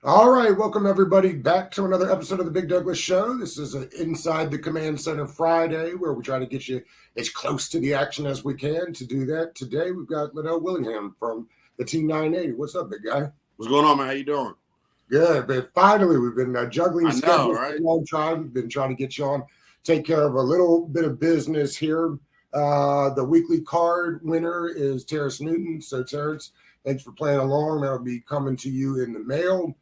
All right, welcome everybody back to another episode of the Big Douglas Show. This is an Inside the Command Center Friday where we try to get you as close to the action as we can. To do that, today we've got Lynnell Willingham from the Team 980. What's up, big guy? What's going on, man? How you doing? Good, but finally we've been juggling I know, schedules for right? a long time. We've been trying to get you on, take care of a little bit of business here. The weekly card winner is Terrence Newton. So Terrence, thanks for playing along. That'll be coming to you in the mail.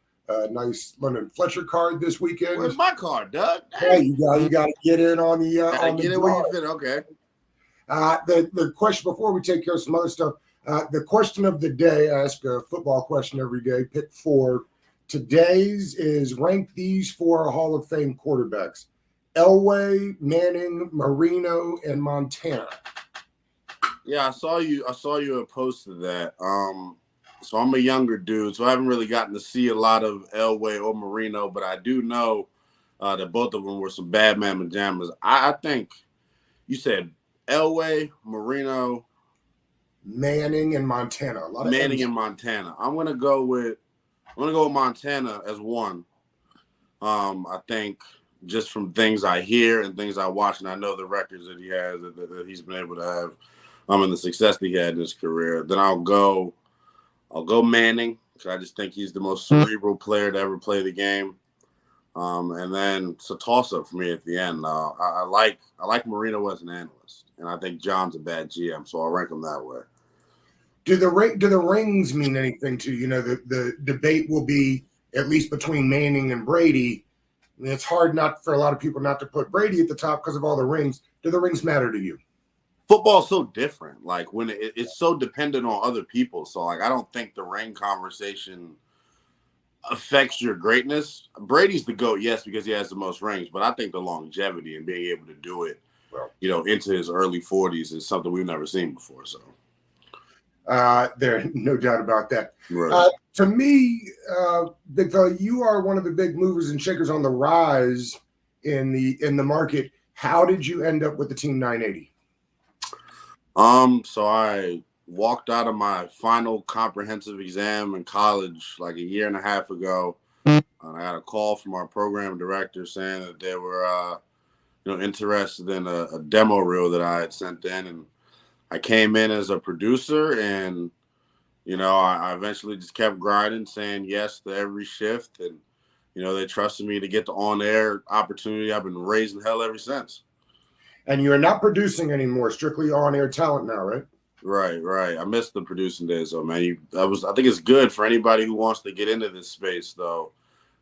Nice London Fletcher card this weekend. Where's my card, Doug? Yeah, Dang. you got to get in on the Gotta on the get it where draw. you fit. Okay. The question before we take care of some other stuff. The question of the day. I ask a football question every day. Pick four. Today's is rank these four Hall of Fame quarterbacks: Elway, Manning, Marino, and Montana. Yeah, I saw you had posted that. So I'm a younger dude, so I haven't really gotten to see a lot of Elway or Marino, but I do know that both of them were some bad man pajamas. I think you said Elway, Marino, Manning, and Montana. A lot of Manning, M's. and Montana. I'm gonna go with Montana as one. I think just from things I hear and things I watch, and I know the records that he has that he's been able to have, and the success that he had in his career. Then I'll go Manning because I just think he's the most cerebral player to ever play the game. And then it's a toss up for me at the end. I like Marino as an analyst, and I think John's a bad GM, so I'll rank him that way. Do the rings mean anything to you? You know, the debate will be at least between Manning and Brady. I mean, it's hard not for a lot of people not to put Brady at the top because of all the rings. Do the rings matter to you? Football's so different. Like when it's so dependent on other people. So like I don't think the ring conversation affects your greatness. Brady's the GOAT, yes, because he has the most rings, but I think the longevity and being able to do it, into his early 40s is something we've never seen before. So There's no doubt about that. right. To me, big fella, you are one of the big movers and shakers on the rise in the market. How did you end up with the Team 980? So I walked out of my final comprehensive exam in college like a year and a half ago, and I got a call from our program director saying that they were, interested in a demo reel that I had sent in, and I came in as a producer, and I eventually just kept grinding, saying yes to every shift, and they trusted me to get the on-air opportunity. I've been raising hell ever since. And you are not producing anymore, strictly on-air talent now, right? Right. I missed the producing days, though, man. I think it's good for anybody who wants to get into this space, though,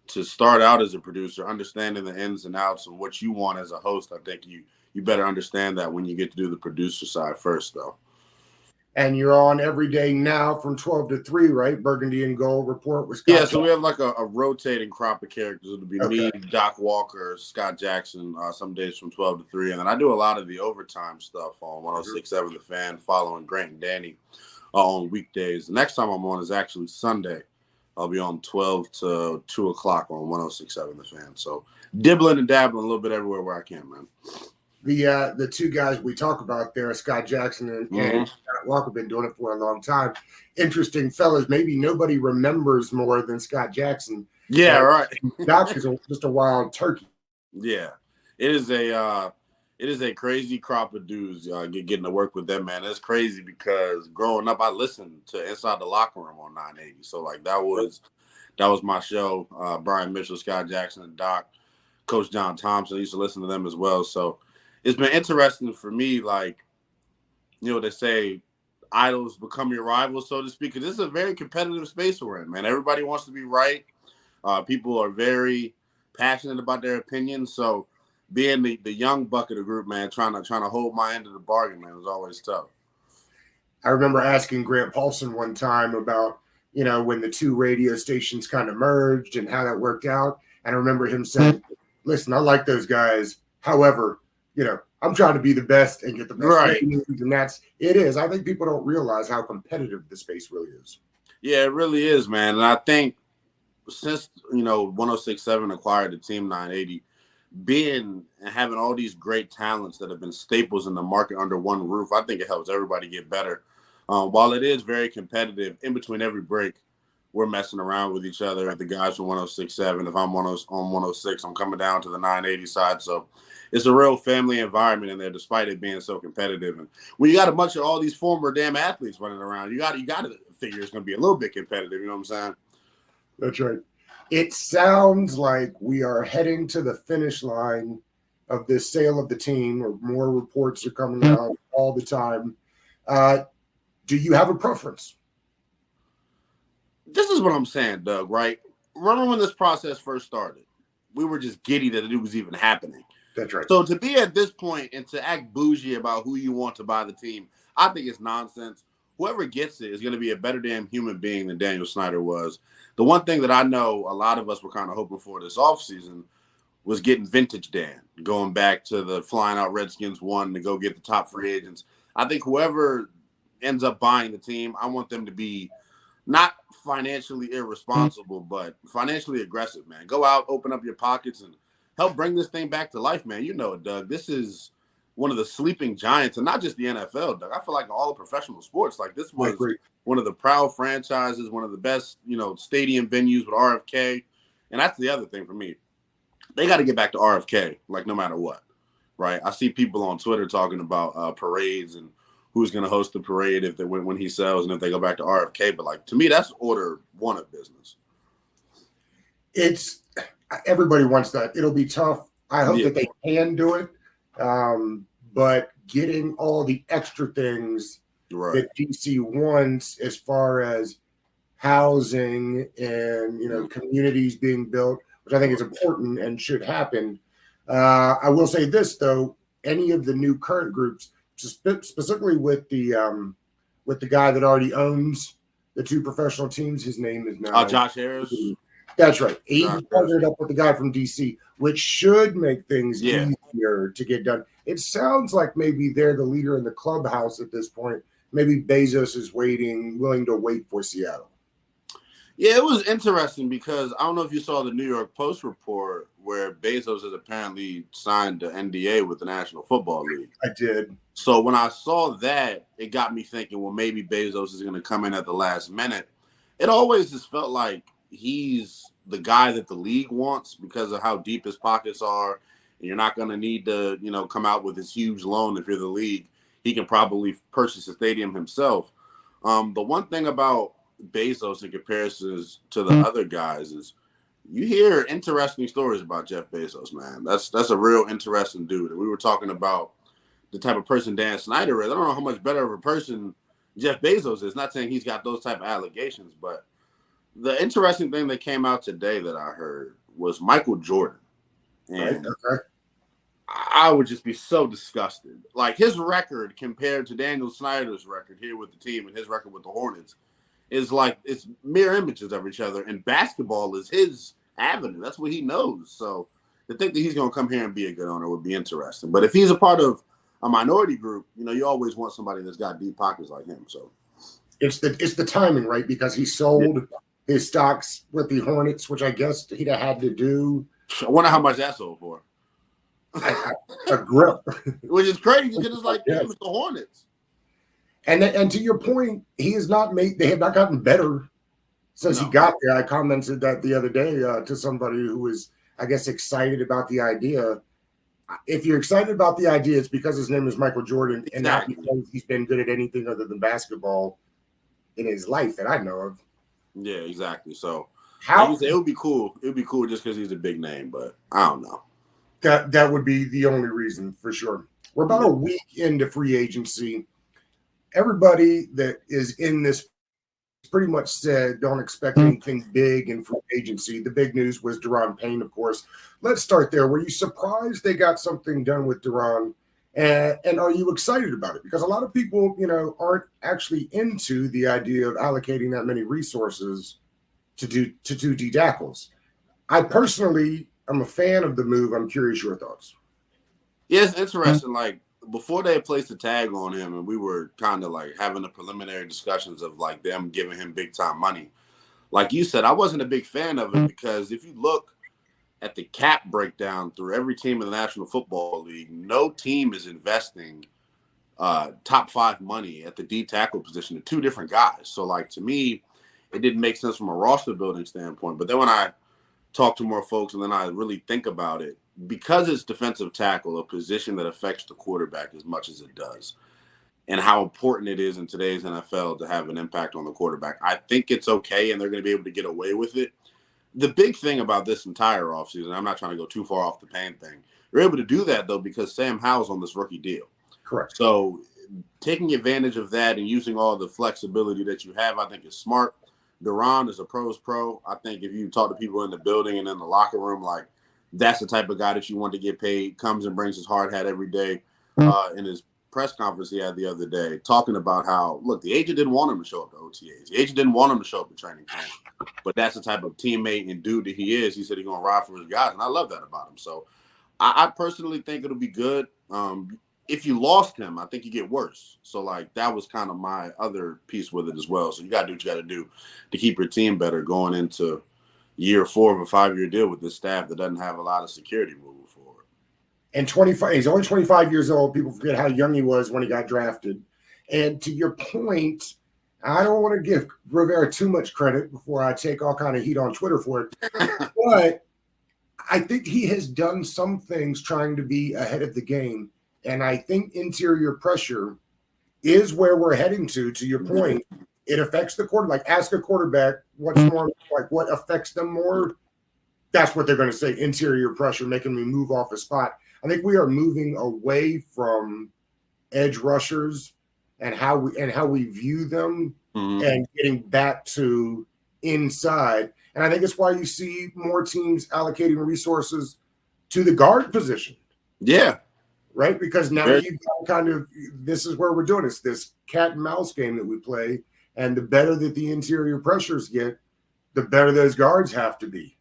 to start out as a producer, understanding the ins and outs and what you want as a host. I think you better understand that when you get to do the producer side first, though. And you're on every day now from 12 to 3, right? Burgundy and Gold Report with Scott. Yeah, so we have like a rotating crop of characters. It'll be me, Doc Walker, Scott Jackson, some days from 12 to 3. And then I do a lot of the overtime stuff on 106.7 The Fan, following Grant and Danny on weekdays. The next time I'm on is actually Sunday. I'll be on 12 to 2 o'clock on 106.7 The Fan. So dibbling and dabbling a little bit everywhere where I can, man. The two guys we talk about there, Scott Jackson and Scott Walker, been doing it for a long time. Interesting fellas. Maybe nobody remembers more than Scott Jackson. Yeah, right. Doc is just a wild turkey. Yeah, it is a crazy crop of dudes getting to work with them, man. It's crazy because growing up, I listened to Inside the Locker Room on 980. So like that was my show. Brian Mitchell, Scott Jackson, and Doc, Coach John Thompson. I used to listen to them as well. So it's been interesting for me, like, they say idols become your rivals, so to speak, because this is a very competitive space we're in, man. Everybody wants to be right. People are very passionate about their opinions. So being the young buck of the group, man, trying to hold my end of the bargain, man, was always tough. I remember asking Grant Paulson one time about, when the two radio stations kind of merged and how that worked out. And I remember him saying, listen, I like those guys. However, I'm trying to be the best and get the best ratings, and it is. I think people don't realize how competitive the space really is. Yeah, it really is, man. And I think since 106.7 acquired the Team 980, being and having all these great talents that have been staples in the market under one roof, I think it helps everybody get better. While it is very competitive, in between every break, we're messing around with each other. If the guys from 106.7, if I'm on 106, I'm coming down to the 980 side. So it's a real family environment in there, despite it being so competitive. And when you got a bunch of all these former damn athletes running around, you got to figure it's going to be a little bit competitive. You know what I'm saying? That's right. It sounds like we are heading to the finish line of this sale of the team, or more reports are coming out all the time. Do you have a preference? This is what I'm saying, Doug, right? Remember when this process first started? We were just giddy that it was even happening. That's right. So to be at this point and to act bougie about who you want to buy the team, I think it's nonsense. Whoever gets it is going to be a better damn human being than Daniel Snyder was. The one thing that I know a lot of us were kind of hoping for this offseason was getting vintage Dan, going back to the flying out Redskins 1 to go get the top free agents. I think whoever ends up buying the team, I want them to be not financially irresponsible, but financially aggressive, man. Go out, open up your pockets, and help bring this thing back to life, man. You know it, Doug. This is one of the sleeping giants, and not just the NFL, Doug. I feel like all the professional sports, like this was one of the proud franchises, one of the best, stadium venues with RFK. And that's the other thing for me. They got to get back to RFK, like no matter what, right? I see people on Twitter talking about parades and who's going to host the parade if they when he sells and if they go back to RFK. But like to me, that's order one of business. It's everybody wants that. It'll be tough. I hope that they can do it. But getting all the extra things that DC wants as far as housing and communities being built, which I think is important and should happen. I will say this though: any of the new current groups, specifically with the guy that already owns the two professional teams, his name is now Josh Harris. That's right. He partnered up with the guy from DC, which should make things easier to get done. It sounds like maybe they're the leader in the clubhouse at this point. Maybe Bezos is willing to wait for Seattle. Yeah, it was interesting because I don't know if you saw the New York Post report where Bezos has apparently signed an NDA with the National Football League. I did. So when I saw that, it got me thinking, well, maybe Bezos is going to come in at the last minute. It always just felt like he's the guy that the league wants because of how deep his pockets are. And you're not going to need to, come out with this huge loan if you're the league. He can probably purchase a stadium himself. The one thing about Bezos in comparisons to the other guys is you hear interesting stories about Jeff Bezos, man. That's a real interesting dude. And we were talking about the type of person Dan Snyder is. I don't know how much better of a person Jeff Bezos is. Not saying he's got those type of allegations, but the interesting thing that came out today that I heard was Michael Jordan. And I would just be so disgusted. Like his record compared to Daniel Snyder's record here with the team and his record with the Hornets is like it's mirror images of each other. And basketball is his avenue. That's what he knows. So to think that he's going to come here and be a good owner would be interesting. But if he's a part of a minority group, you always want somebody that's got deep pockets like him. So it's the timing, right? Because he sold his stocks with the Hornets, which I guess he'd have had to do. I wonder how much that sold for. A grip. Which is crazy because it's like, damn, it's the Hornets. And to your point, they have not gotten better since he got there. I commented that the other day to somebody who was, I guess, excited about the idea. If you're excited about the idea, it's because his name is Michael Jordan and not because he's been good at anything other than basketball in his life that I know of. Yeah, exactly. So it would be cool. It would be cool just because he's a big name, but I don't know. That would be the only reason for sure. We're about a week into free agency. Everybody that is in this pretty much said don't expect anything big in free agency. The big news was Deron Payne, of course. Let's start there. Were you surprised they got something done with Deron? And are you excited about it? Because a lot of people, aren't actually into the idea of allocating that many resources to do D tackles. I personally am a fan of the move. I'm curious your thoughts. Yeah, it's interesting. Like before they placed a tag on him, and we were kind of like having the preliminary discussions of like them giving him big time money. Like you said, I wasn't a big fan of it because if you look at the cap breakdown through every team in the National Football League, no team is investing top 5 money at the D tackle position to 2 different guys. So like to me, it didn't make sense from a roster building standpoint. But then when I talk to more folks and then I really think about it, because it's defensive tackle, a position that affects the quarterback as much as it does, and how important it is in today's NFL to have an impact on the quarterback, I think it's okay, and they're going to be able to get away with it. The big thing about this entire offseason, I'm not trying to go too far off the Payne thing, you're able to do that, though, because Sam Howell's on this rookie deal. Correct. So taking advantage of that and using all the flexibility that you have, I think is smart. Duran is a pro's pro. I think if you talk to people in the building and in the locker room, like, that's the type of guy that you want to get paid, comes and brings his hard hat every day. In his press conference he had the other day, talking about how, look, the agent didn't want him to show up to OTAs. The agent didn't want him to show up to training camp. But that's the type of teammate and dude that he is. He said he's going to ride for his guys, and I love that about him. So I personally think it'll be good. If you lost him, I think you get worse. So, like, that was kind of my other piece with it as well. So you got to do what you got to do to keep your team better going into year 4 of a 5-year deal with this staff that doesn't have a lot of security moving forward. And 25, he's only 25 years old. People forget how young he was when he got drafted. And to your point, I don't want to give Rivera too much credit before I take all kind of heat on Twitter for it. But I think he has done some things trying to be ahead of the game. And I think interior pressure is where we're heading to your point. It affects the quarterback. Like, ask a quarterback what's more, like, what affects them more. That's what they're going to say, interior pressure, making me move off a spot. I think we are moving away from edge rushers and how we view them and getting back to inside. And I think it's why you see more teams allocating resources to the guard position. Yeah. Right? Because now you've got kind of, this is where we're doing this cat and mouse game that we play. And the better that the interior pressures get, the better those guards have to be.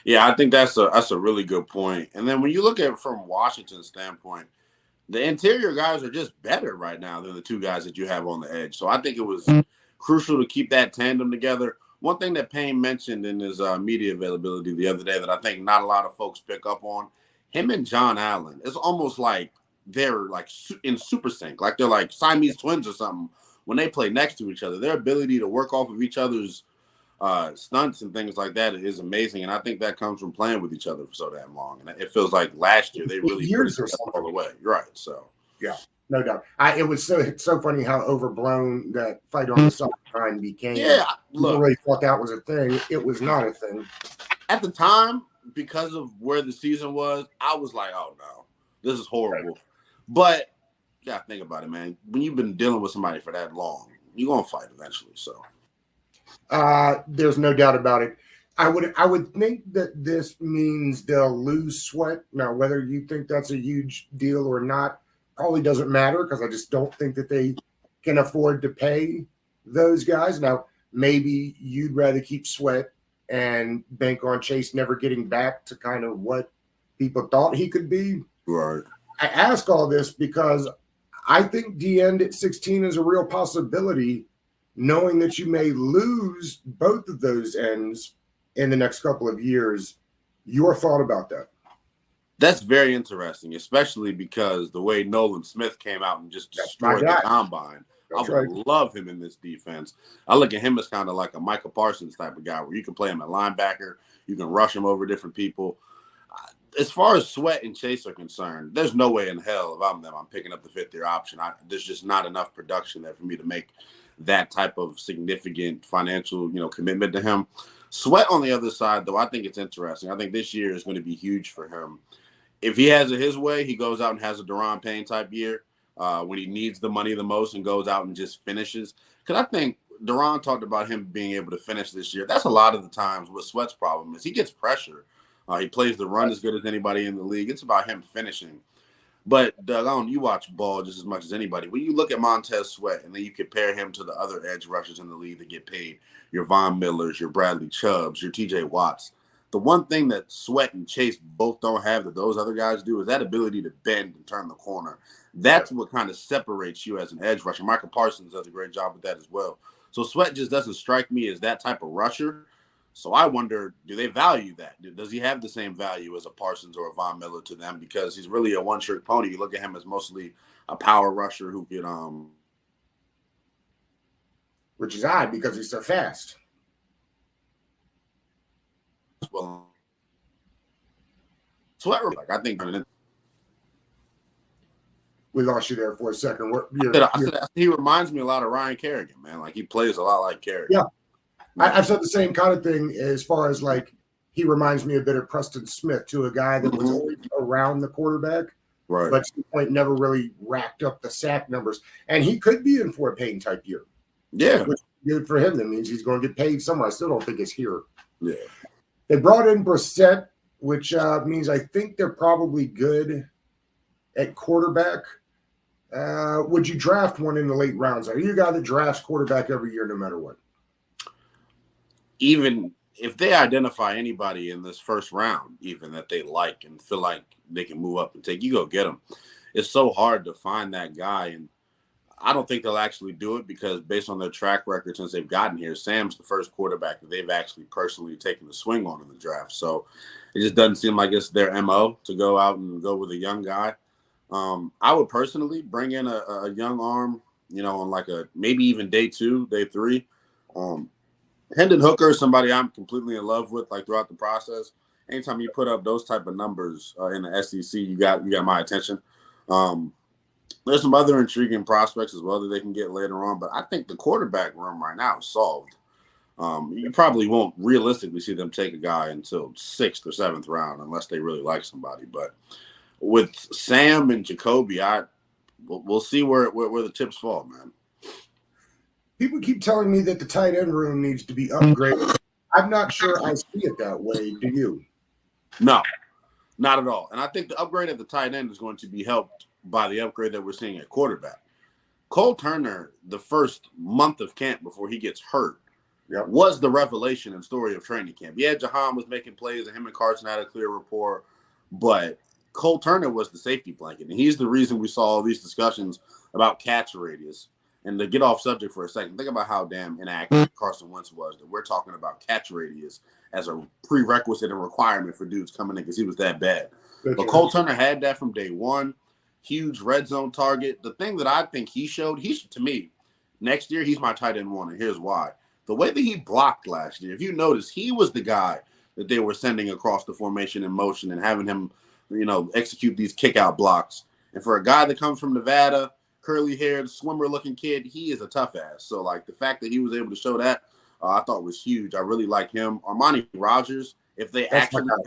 Yeah, I think that's a really good point. And then when you look at it from Washington's standpoint, the interior guys are just better right now than the two guys that you have on the edge. So I think it was crucial to keep that tandem together. One thing that Payne mentioned in his media availability the other day that I think not a lot of folks pick up on, him and John Allen, it's almost like they're like in super sync, like they're like Siamese twins or something when they play next to each other. Their ability to work off of each other's stunts and things like that is amazing, and I think that comes from playing with each other for so damn long. And it feels like last year they really years put it all the way. Right. So yeah, no doubt. It was so funny how overblown that fight on the sideline became. Yeah, look, people really thought that was a thing. It was not a thing at the time because of where the season was. I was like, oh no, this is horrible. Right. But you gotta think about it, man. When you've been dealing with somebody for that long, you're gonna fight eventually. So there's no doubt about it. I would think that this means they'll lose Sweat. Now, whether you think that's a huge deal or not probably doesn't matter, because I just don't think that they can afford to pay those guys. Now, maybe you'd rather keep Sweat and bank on Chase never getting back to kind of what people thought he could be. Right. I ask all this because I think the end at 16 is a real possibility, knowing that you may lose both of those ends in the next couple of years. Your thought about that? That's very interesting, especially because the way Nolan Smith came out and just destroyed the combine. I would love him in this defense. I look at him as kind of like a Micah Parsons type of guy where you can play him at linebacker. You can rush him over different people. As far as Sweat and Chase are concerned, there's no way in hell if I'm them, I'm picking up the fifth-year option. There's just not enough production there for me to make that type of significant financial, commitment to him. Sweat on the other side, though, I think it's interesting. I think this year is going to be huge for him. If he has it his way, he goes out and has a Daron Payne type year when he needs the money the most and goes out and just finishes. Because I think Daron talked about him being able to finish this year. That's a lot of the times what Sweat's problem is. He gets pressure. He plays the run as good as anybody in the league. It's about him finishing. But, Doug, you watch ball just as much as anybody. When you look at Montez Sweat and then you compare him to the other edge rushers in the league that get paid, your Von Millers, your Bradley Chubbs, your TJ Watts, the one thing that Sweat and Chase both don't have that those other guys do is that ability to bend and turn the corner. That's what kind of separates you as an edge rusher. Michael Parsons does a great job with that as well. So Sweat just doesn't strike me as that type of rusher. So I wonder, do they value that? Does he have the same value as a Parsons or a Von Miller to them? Because he's really a one-trick pony. You look at him as mostly a power rusher who could which is odd because he's so fast. Well, so I think we lost you there for a second. I said he reminds me a lot of Ryan Kerrigan, man. Like he plays a lot like Kerrigan. Yeah, I've said the same kind of thing as far as like he reminds me a bit of Preston Smith, to a guy that was always around the quarterback, right? But to the point never really racked up the sack numbers, and he could be in for a Payne type year. Yeah, which is good for him. That means he's going to get paid somewhere. I still don't think it's here. Yeah, they brought in Brissett, which means I think they're probably good at quarterback. Would you draft one in the late rounds? Are you a guy that drafts quarterback every year, no matter what? Even if they identify anybody in this first round, even that they like and feel like they can move up and take, you go get them. It's so hard to find that guy, and I don't think they'll actually do it because based on their track record since they've gotten here, Sam's the first quarterback that they've actually personally taken the swing on in the draft. So it just doesn't seem like it's their MO to go out and go with a young guy. I would personally bring in a young arm, on like a maybe even day 2, day 3. Hendon Hooker is somebody I'm completely in love with, like throughout the process. Anytime you put up those type of numbers in the SEC, you got my attention. There's some other intriguing prospects as well that they can get later on, but I think the quarterback room right now is solved. You probably won't realistically see them take a guy until 6th or 7th round unless they really like somebody. But with Sam and Jacoby, we'll see where the chips fall, man. People keep telling me that the tight end room needs to be upgraded. I'm not sure I see it that way. Do you? No, not at all. And I think the upgrade at the tight end is going to be helped by the upgrade that we're seeing at quarterback. Cole Turner, the first month of camp before he gets hurt, was the revelation and story of training camp. Yeah, Jahan was making plays and him and Carson had a clear rapport, but Cole Turner was the safety blanket. And he's the reason we saw all these discussions about catch radius. And to get off subject for a second, think about how damn inaccurate Carson Wentz was that we're talking about catch radius as a prerequisite and requirement for dudes coming in because he was that bad. But Cole Turner had that from day one. Huge red zone target. The thing that I think he showed, to me, next year, he's my tight end 1, and here's why. The way that he blocked last year, if you notice, he was the guy that they were sending across the formation in motion and having him, execute these kick-out blocks. And for a guy that comes from Nevada, curly-haired, swimmer-looking kid, he is a tough ass. So, like, the fact that he was able to show that, I thought was huge. I really like him. Armani Rogers, if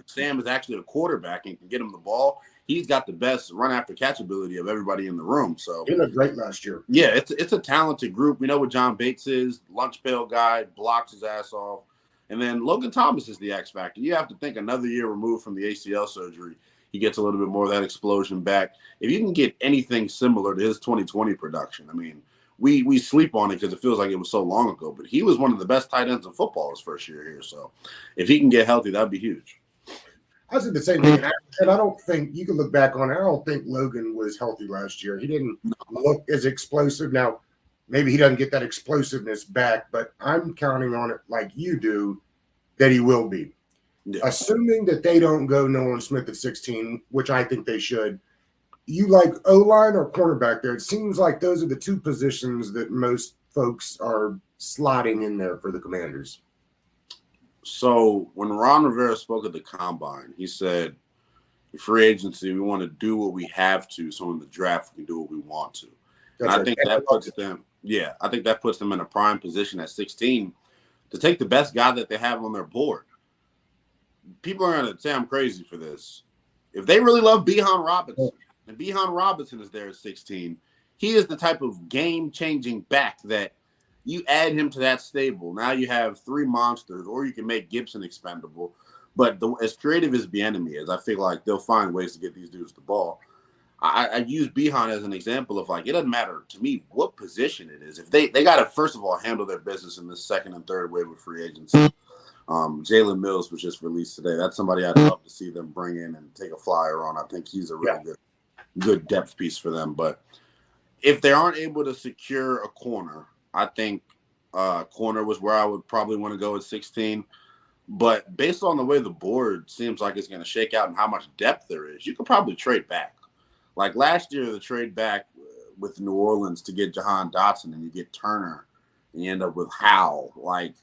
Sam is actually a quarterback and can get him the ball, he's got the best run-after catch ability of everybody in the room. So he looked great last year. Yeah, it's a talented group. We know what John Bates is, lunch pail guy, blocks his ass off. And then Logan Thomas is the X factor. You have to think another year removed from the ACL surgery, he gets a little bit more of that explosion back. If you can get anything similar to his 2020 production, I mean, we sleep on it because it feels like it was so long ago, but he was one of the best tight ends in football his first year here. So if he can get healthy, that'd be huge. I said the same thing, and I don't think you can look back on it. I don't think Logan was healthy last year. He didn't look as explosive. Now, maybe he doesn't get that explosiveness back, but I'm counting on it like you do that he will be. Yeah. Assuming that they don't go Nolan Smith at 16, which I think they should. You like O-line or cornerback there? It seems like those are the two positions that most folks are slotting in there for the Commanders. So when Ron Rivera spoke at the Combine, he said, free agency, we want to do what we have to, so in the draft we can do what we want to. And I think that puts them in a prime position at 16 to take the best guy that they have on their board. People are going to say I'm crazy for this. If they really love Bijan Robinson, and Bijan Robinson is there at 16, he is the type of game-changing back that you add him to that stable. Now you have 3 monsters, or you can make Gibson expendable. But as creative as Bieniemy is, I feel like they'll find ways to get these dudes the ball. I use Bijan as an example of, like, it doesn't matter to me what position it is. If they got to, first of all, handle their business in the second and third wave of free agency. Jalen Mills was just released today. That's somebody I'd love to see them bring in and take a flyer on. I think he's a really good depth piece for them. But if they aren't able to secure a corner, I think corner was where I would probably want to go at 16. But based on the way the board seems like it's going to shake out and how much depth there is, you could probably trade back. Like last year, the trade back with New Orleans to get Jahan Dotson and you get Turner and you end up with Howell. Like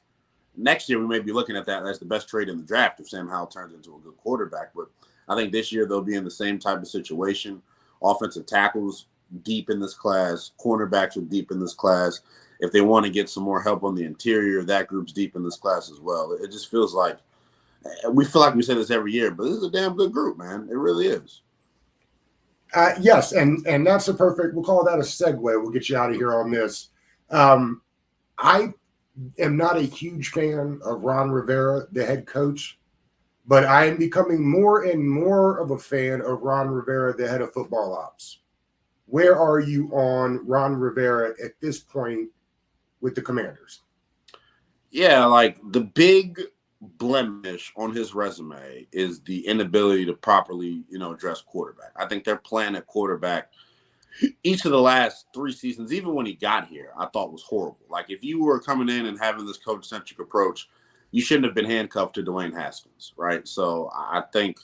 next year, we may be looking at that as the best trade in the draft if Sam Howell turns into a good quarterback. But I think this year they'll be in the same type of situation. Offensive tackles deep in this class, cornerbacks are deep in this class. If they want to get some more help on the interior, that group's deep in this class as well. It just feels like we feel like we say this every year, but this is a damn good group, man. It really is. Yes, and that's a perfect. We'll call that a segue. We'll get you out of here on this. I am not a huge fan of Ron Rivera, the head coach, but I am becoming more and more of a fan of Ron Rivera, the head of football ops. Where are you on Ron Rivera at this point with the Commanders? Yeah, like the big blemish on his resume is the inability to properly, address quarterback. I think their plan at quarterback each of the last 3 seasons, even when he got here, I thought was horrible. Like if you were coming in and having this coach-centric approach, you shouldn't have been handcuffed to Dwayne Haskins, right? So I think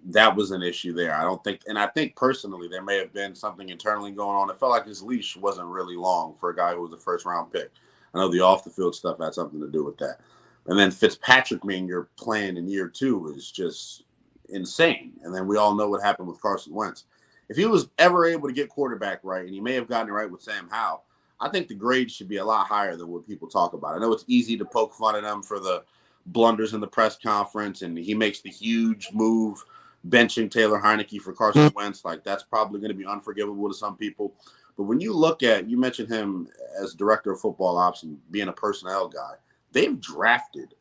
that was an issue there. I think personally there may have been something internally going on. It felt like his leash wasn't really long for a guy who was a first-round pick. I know the off-the-field stuff had something to do with that. And then Fitzpatrick being your plan in year 2 is just insane. And then we all know what happened with Carson Wentz. If he was ever able to get quarterback right, and he may have gotten it right with Sam Howell, I think the grade should be a lot higher than what people talk about. I know it's easy to poke fun at him for the blunders in the press conference, and he makes the huge move benching Taylor Heineke for Carson Wentz. Like, that's probably going to be unforgivable to some people. But when you look at, you mentioned him as director of football ops and being a personnel guy, they've drafted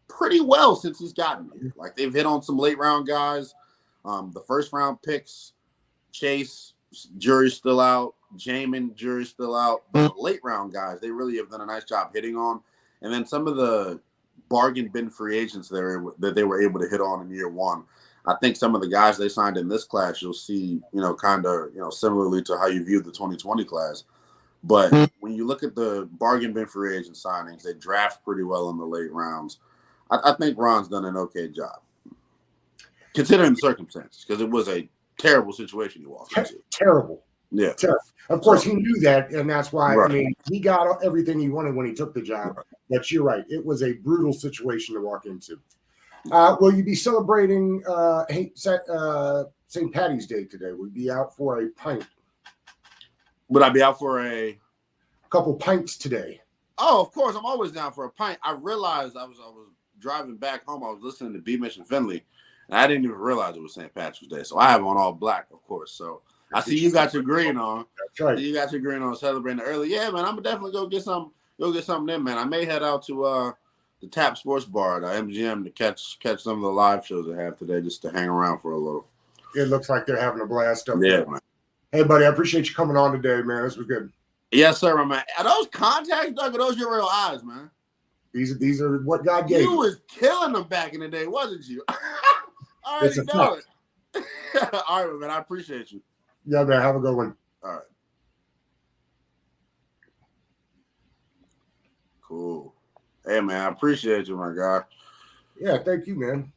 pretty well since he's gotten here. Like, they've hit on some late-round guys. The first-round picks, Chase, jury's still out. Jamin, jury's still out. But the late-round guys, they really have done a nice job hitting on. And then some of the bargain bin free agents that they were able to hit on in year 1. I think some of the guys they signed in this class, you'll see, kind of, similarly to how you viewed the 2020 class. But when you look at the bargain bin free agent signings, they draft pretty well in the late rounds. I think Ron's done an okay job, considering the circumstances, because it was a terrible situation he walked into. Terrible. Yeah. Terrible. Of course, he knew that, and that's why, right. I mean, he got everything he wanted when he took the job. Right. But you're right. It was a brutal situation to walk into. Will you be celebrating St. Patty's Day today? Will you be out for a pint? Would I be out for a couple pints today? Oh, of course. I'm always down for a pint. I realized I was driving back home. I was listening to B Mission Finley, and I didn't even realize it was St. Patrick's Day. So I have on all black, of course. So I see you got your green on. That's right. You got your green on celebrating early. Yeah, man. I'm gonna definitely go get something in, man. I may head out to the Tap Sports Bar at MGM to catch some of the live shows they have today, just to hang around for a little. It looks like they're having a blast up there. Yeah, man. Hey, buddy, I appreciate you coming on today, man. This was good. Yes, sir, my man. Are those contacts, Doug? Are those your real eyes, man? These are what God gave you. You was killing them back in the day, wasn't you? I already know it. All right, man. I appreciate you. Yeah, man. Have a good one. All right. Cool. Hey, man. I appreciate you, my guy. Yeah, thank you, man.